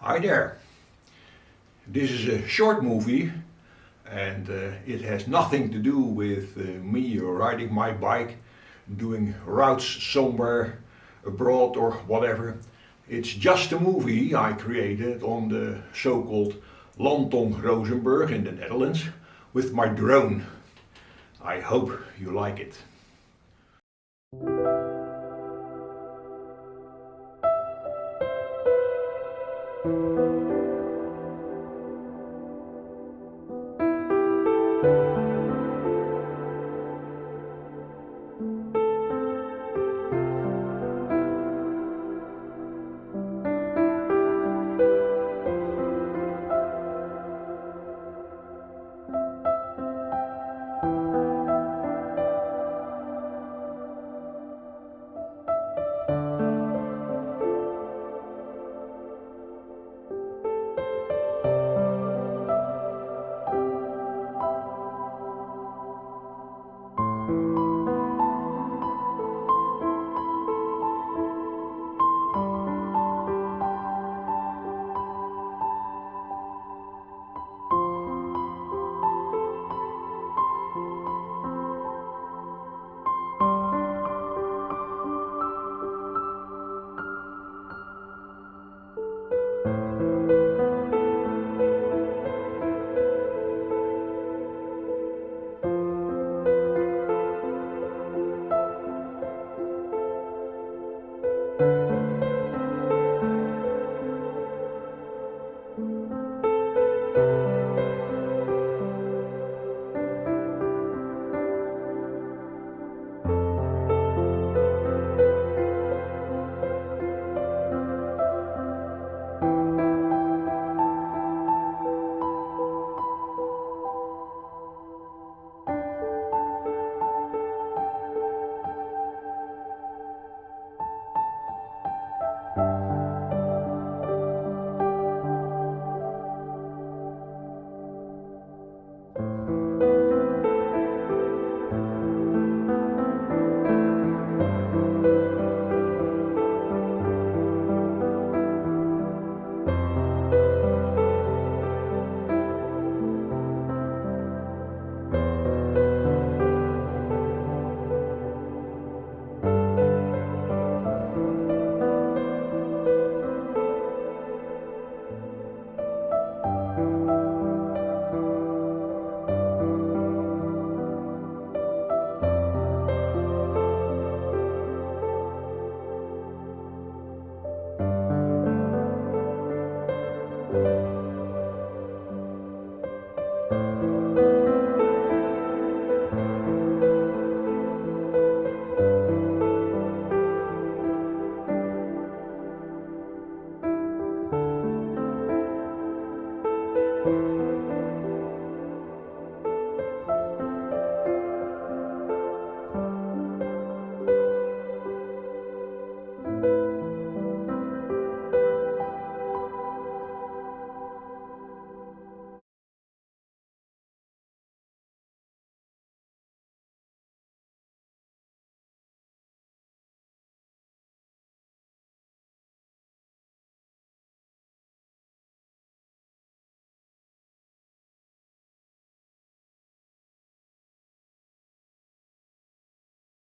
Hi there. This is a short movie and it has nothing to do with me riding my bike, doing routes somewhere abroad or whatever. It's just a movie I created on the so-called Landtong Rozenburg in the Netherlands with my drone. I hope you like it.